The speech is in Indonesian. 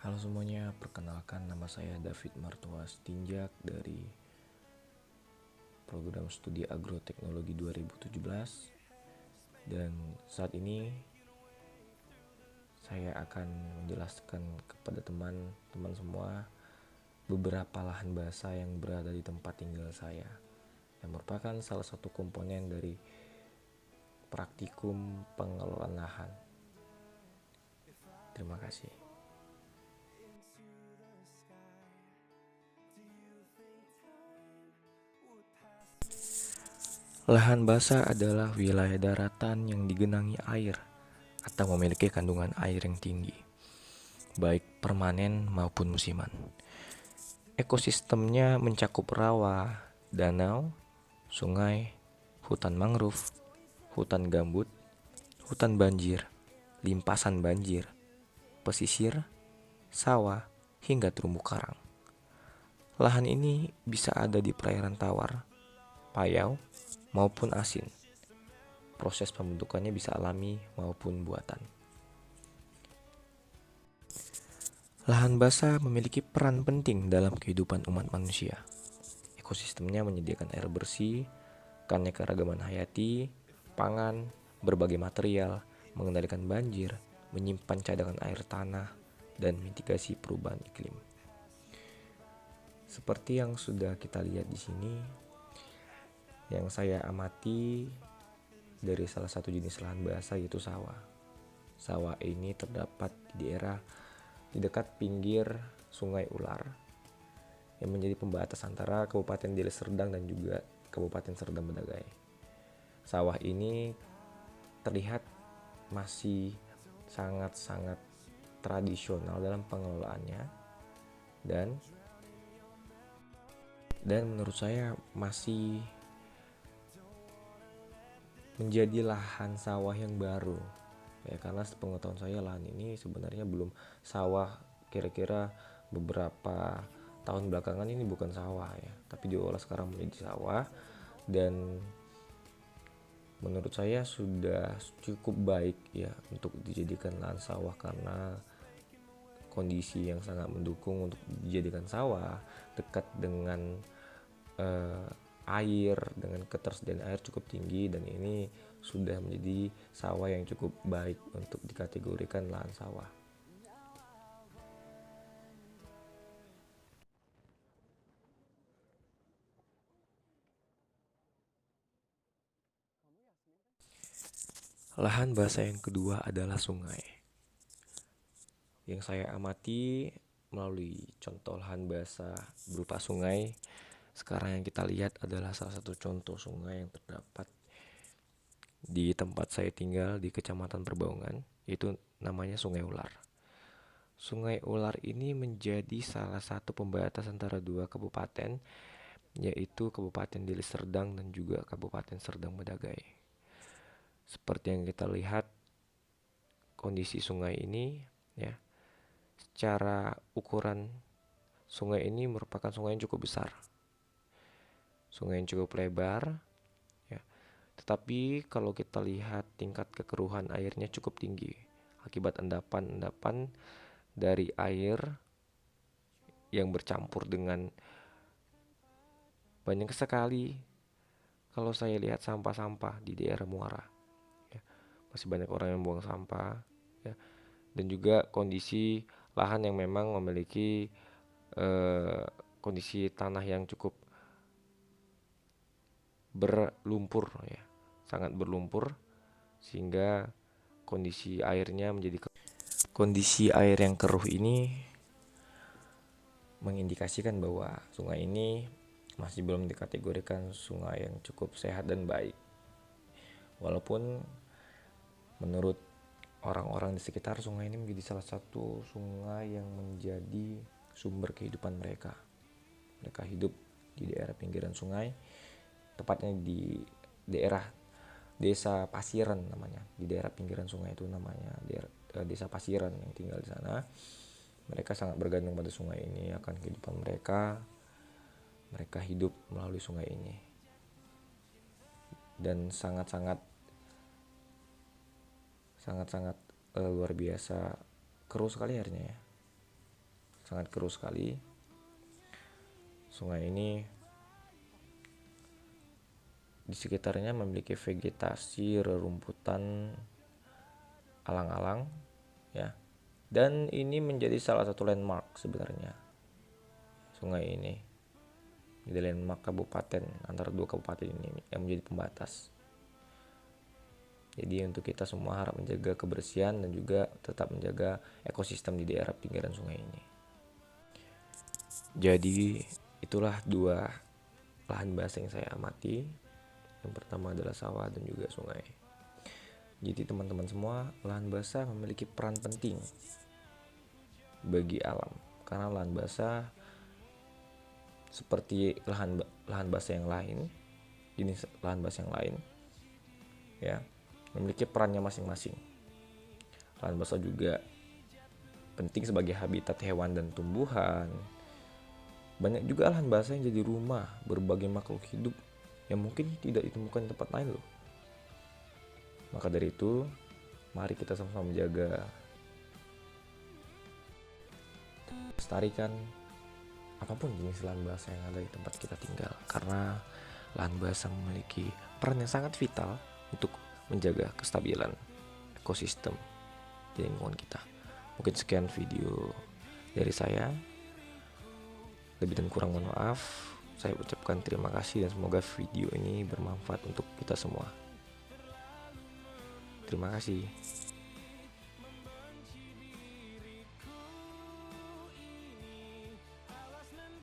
Halo semuanya, perkenalkan nama saya David Martua Stinjak dari program studi agroteknologi 2017. Dan saat ini saya akan menjelaskan kepada teman-teman semua beberapa lahan basah yang berada di tempat tinggal saya, yang merupakan salah satu komponen dari praktikum pengelolaan lahan. Terima kasih. Lahan basah adalah wilayah daratan yang digenangi air atau memiliki kandungan air yang tinggi, baik permanen maupun musiman. Ekosistemnya mencakup rawa, danau, sungai, hutan mangrove, hutan gambut, hutan banjir, limpasan banjir, pesisir, sawah, hingga terumbu karang. Lahan ini bisa ada di perairan tawar, payau, maupun asin. Proses pembentukannya bisa alami maupun buatan. Lahan basah memiliki peran penting dalam kehidupan umat manusia. Ekosistemnya menyediakan air bersih, keanekaragaman hayati, pangan, berbagai material, mengendalikan banjir, menyimpan cadangan air tanah, dan mitigasi perubahan iklim. Seperti yang sudah kita lihat di sini, yang saya amati dari salah satu jenis lahan basah yaitu sawah. Sawah ini terdapat di dekat pinggir Sungai Ular yang menjadi pembatas antara Kabupaten Deli Serdang dan juga Kabupaten Serdang Bedagai. Sawah ini terlihat masih sangat-sangat tradisional dalam pengelolaannya dan menurut saya masih menjadi lahan sawah yang baru ya, karena sepengetahuan saya lahan ini sebenarnya belum sawah. Kira-kira beberapa tahun belakangan ini bukan sawah ya, tapi diolah sekarang menjadi sawah. Dan menurut saya sudah cukup baik ya untuk dijadikan lahan sawah, karena kondisi yang sangat mendukung untuk dijadikan sawah, dekat dengan air, dengan ketersediaan air cukup tinggi, dan ini sudah menjadi sawah yang cukup baik untuk dikategorikan lahan sawah. Lahan basah yang kedua adalah sungai. Yang saya amati melalui contoh lahan basah berupa sungai, sekarang yang kita lihat adalah salah satu contoh sungai yang terdapat di tempat saya tinggal di Kecamatan Perbaungan, yaitu namanya Sungai Ular. Sungai Ular ini menjadi salah satu pembatas antara dua kabupaten, yaitu Kabupaten Deli Serdang dan juga Kabupaten Serdang Bedagai. Seperti yang kita lihat, kondisi sungai ini ya, secara ukuran sungai ini merupakan sungai yang cukup besar, sungai yang cukup lebar ya. Tetapi kalau kita lihat tingkat kekeruhan airnya cukup tinggi akibat endapan-endapan dari air yang bercampur dengan banyak sekali. Kalau saya lihat sampah-sampah di daerah muara ya, masih banyak orang yang buang sampah ya. Dan juga kondisi lahan yang memang memiliki kondisi tanah yang cukup berlumpur ya, sangat berlumpur, sehingga kondisi airnya menjadi kondisi air yang keruh ini mengindikasikan bahwa sungai ini masih belum dikategorikan sungai yang cukup sehat dan baik. Walaupun menurut orang-orang di sekitar, sungai ini menjadi salah satu sungai yang menjadi sumber kehidupan mereka. Mereka hidup di daerah pinggiran sungai, tepatnya di daerah Desa Pasiran namanya. Di daerah pinggiran sungai itu namanya Desa Pasiran, yang tinggal di sana. Mereka sangat bergantung pada sungai ini akan kehidupan mereka. Mereka hidup melalui sungai ini. Dan sangat-sangat luar biasa keruh sekali airnya ya. sangat keruh sekali. Sungai ini di sekitarnya memiliki vegetasi rerumputan alang-alang ya. Dan ini menjadi salah satu landmark sebenarnya. Sungai ini menjadi landmark kabupaten antara dua kabupaten ini yang menjadi pembatas. Jadi untuk kita semua harap menjaga kebersihan dan juga tetap menjaga ekosistem di daerah pinggiran sungai ini. Jadi itulah dua lahan basah yang saya amati. Yang pertama adalah sawah dan juga sungai. Jadi teman-teman semua, lahan basah memiliki peran penting bagi alam. Karena lahan basah seperti lahan basah yang lain, jenis lahan basah yang lain ya, memiliki perannya masing-masing. Lahan basah juga penting sebagai habitat hewan dan tumbuhan. Banyak juga lahan basah yang jadi rumah berbagai makhluk hidup yang mungkin tidak ditemukan di tempat lain loh. Maka dari itu, mari kita sama-sama menjaga, lestarikan apapun jenis lahan basah yang ada di tempat kita tinggal. Karena lahan basah memiliki peran yang sangat vital untuk menjaga kestabilan ekosistem di lingkungan kita. Mungkin sekian video dari saya. Lebih dan kurang mohon maaf. Saya ucapkan terima kasih dan semoga video ini bermanfaat untuk kita semua. Terima kasih.